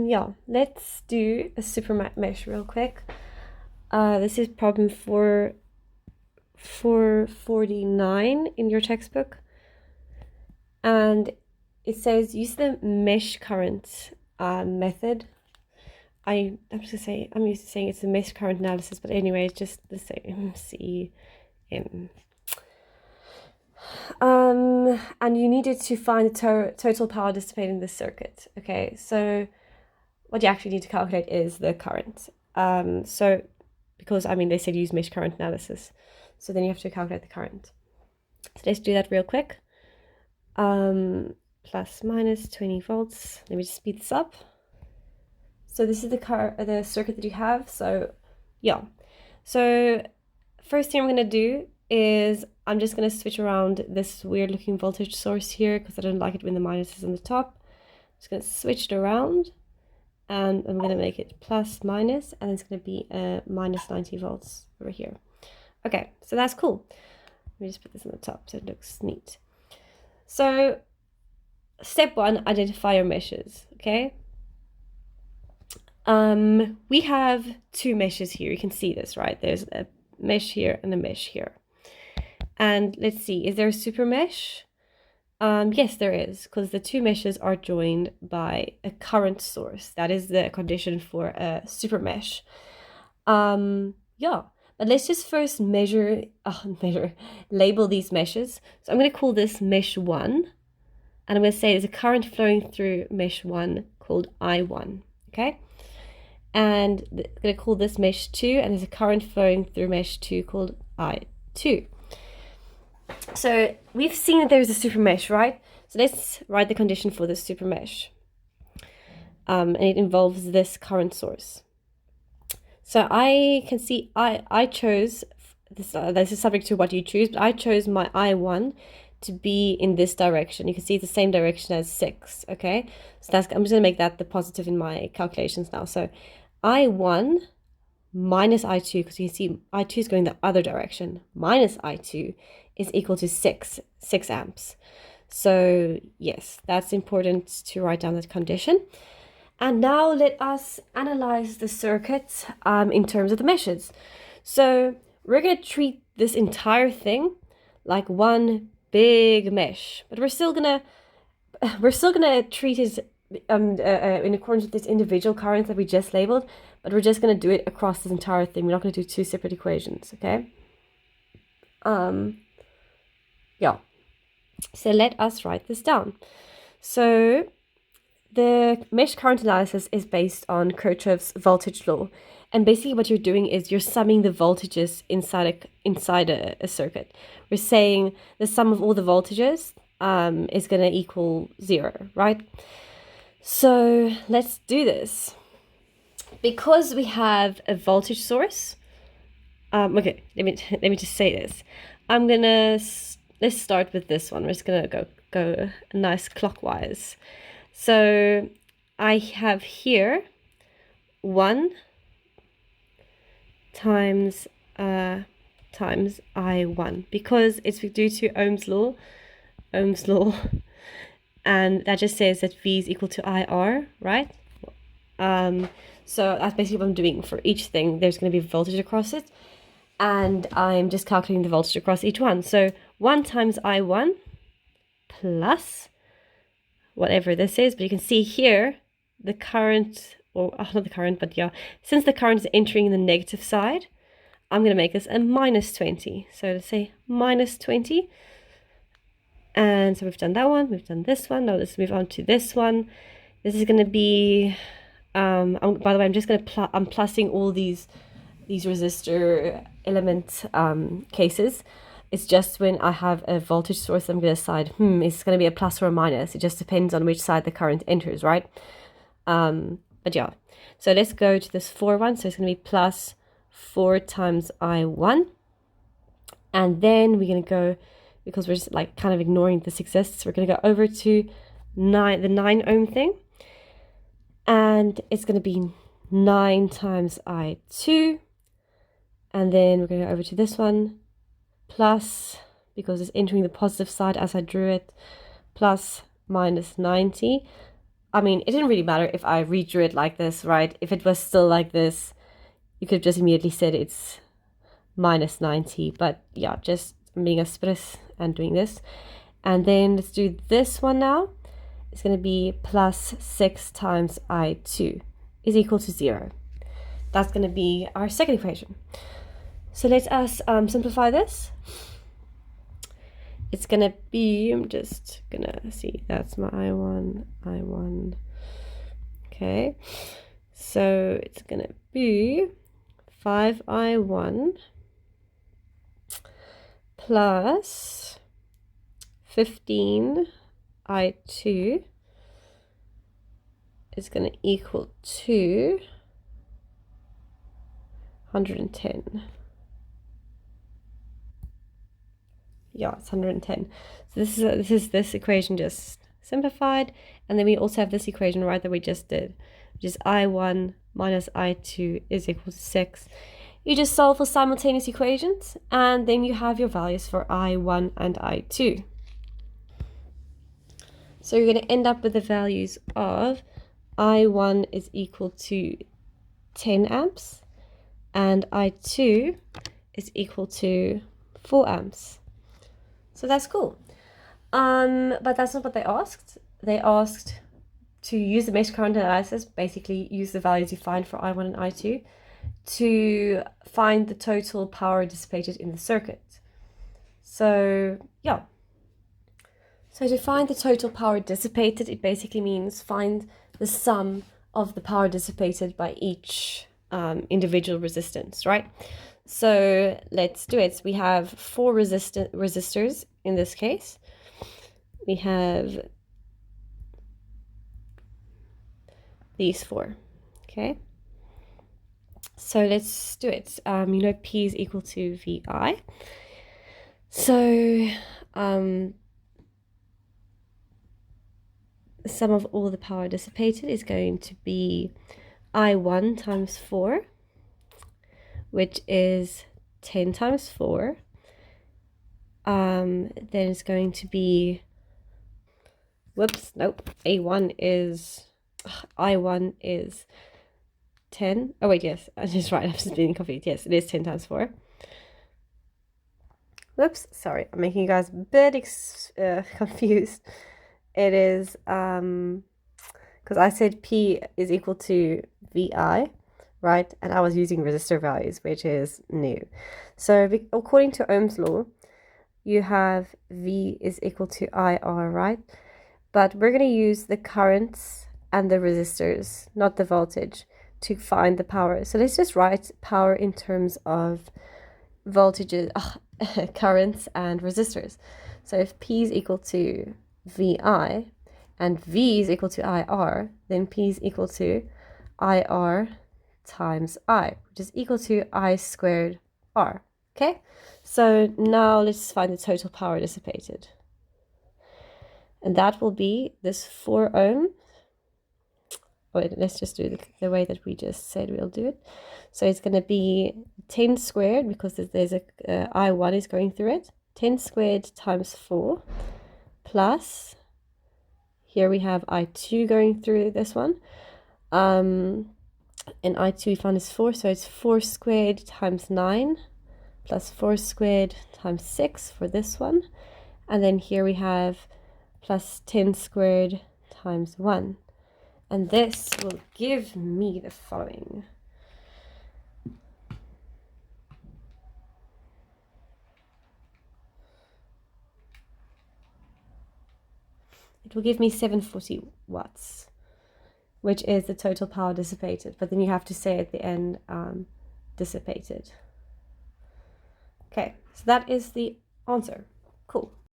Yeah, let's do a Supermesh real quick. This is problem 449 in your textbook. And it says use the mesh current method. I'm used to saying it's a mesh current analysis, but anyway, it's just the same. CM. And you needed to find the total power dissipated in this circuit. Okay, so what you actually need to calculate is the current. So because they said use mesh current analysis, so then you have to calculate the current. So let's do that real quick. Plus minus 20 volts. Let me just speed this up. So this is the circuit that you have. So yeah. So first thing I'm gonna do is I'm just gonna switch around this weird looking voltage source here because I don't like it when the minus is on the top. I'm just gonna switch it around and I'm gonna make it plus minus, and it's gonna be minus 90 volts over here. Okay, so that's cool. Let me just put this on the top so it looks neat. So step one, identify your meshes, okay? We have two meshes here. You can see this, right? There's a mesh here and a mesh here. And let's see, is there a super mesh? Yes, there is, because the two meshes are joined by a current source. That is the condition for a super mesh. Yeah, but let's just first label these meshes. So I'm going to call this mesh 1, and I'm going to say there's a current flowing through mesh 1 called I1, okay? And I'm going to call this mesh 2, and there's a current flowing through mesh 2 called I2. So we've seen that there's a super mesh, right? So let's write the condition for this super mesh. And it involves this current source. So I can see I chose this. This is subject to what you choose, but I chose my I1 to be in this direction. You can see it's the same direction as 6. Okay, so I'm just gonna make that the positive in my calculations now. So I1 minus I2, because you can see I2 is going the other direction, minus I2 is equal to 6 amps. So yes, that's important to write down that condition. And now let us analyze the circuit in terms of the meshes. So we're going to treat this entire thing like one big mesh, but we're still gonna treat it in accordance with this individual current that we just labeled, but we're just going to do it across this entire thing. We're not going to do two separate equations, okay? Yeah. So let us write this down. So the mesh current analysis is based on Kirchhoff's voltage law. And basically what you're doing is you're summing the voltages inside a circuit. We're saying the sum of all the voltages is going to equal 0, right? So let's do this. Because we have a voltage source, okay, let me just say this. Let's start with this one. We're just gonna go nice clockwise. So I have here 1 times I1, because it's due to Ohm's law, and that just says that V is equal to IR, right? So that's basically what I'm doing for each thing. There's going to be voltage across it, and I'm just calculating the voltage across each one. So 1 times I1 plus whatever this is, but you can see here the current, or not the current, but yeah, since the current is entering the negative side, I'm going to make this a minus 20. So let's say minus 20. And so we've done that one, we've done this one. Now let's move on to this one. This is going to be, by the way, I'm just going to I'm plussing all these resistor element cases. It's just when I have a voltage source, I'm going to decide, is it going to be a plus or a minus? It just depends on which side the current enters, right? But yeah, so let's go to this 4 one. So it's going to be plus 4 times I1. And then we're going to go, because we're just like kind of ignoring this exists, we're going to go over to the 9 ohm thing. And it's going to be 9 times I2. And then we're going to go over to this one, plus, because it's entering the positive side as I drew it, plus minus 90. I mean, it didn't really matter if I redrew it like this, right? If it was still like this, you could have just immediately said it's minus 90. But yeah, just being a spris and doing this. And then let's do this one now. It's going to be plus 6 times I2 is equal to 0. That's going to be our second equation. So let us simplify this. It's going to be, I'm just going to see, that's my I1. Okay, so it's going to be 5I1 plus 15I2 is going to equal to 110. Yeah, it's 110. So this is this equation just simplified, and then we also have this equation, right, that we just did, which is I1 minus I2 is equal to 6. You just solve for simultaneous equations, and then you have your values for I1 and I2. So you're going to end up with the values of I1 is equal to 10 amps, and I2 is equal to 4 amps. So that's cool. But that's not what they asked. They asked to use the mesh current analysis, basically use the values you find for I1 and I2 to find the total power dissipated in the circuit. So yeah. So to find the total power dissipated, it basically means find the sum of the power dissipated by each individual resistance, right? So let's do it. We have 4 resistors in this case. We have these 4, okay? So let's do it. You know, P is equal to VI. So the sum of all the power dissipated is going to be I1 times 4, which is 10 times 4. Then it's going to be, I1 is 10. Oh wait, yes, I just right. I'm just being confused. Yes, it is 10 times 4. Whoops, sorry, I'm making you guys a bit confused. It is because I said P is equal to VI, right? And I was using resistor values, which is new. So according to Ohm's law, you have V is equal to IR, right? But we're going to use the currents and the resistors, not the voltage, to find the power. So let's just write power in terms of voltages, currents and resistors. So if P is equal to VI and V is equal to IR, then P is equal to IR times I, which is equal to I squared R. Okay, so now let's find the total power dissipated. And that will be this 4 ohm. Wait, let's just do the way that we just said we'll do it. So it's going to be 10 squared, because there's a I1 is going through it. 10 squared times 4 plus, here we have I2 going through this one. And I2 we found is 4, so it's 4 squared times 9 plus 4 squared times 6 for this one. And then here we have plus 10 squared times 1. And this will give me the following. It will give me 740 watts, which is the total power dissipated. But then you have to say at the end, dissipated. Okay, so that is the answer. Cool.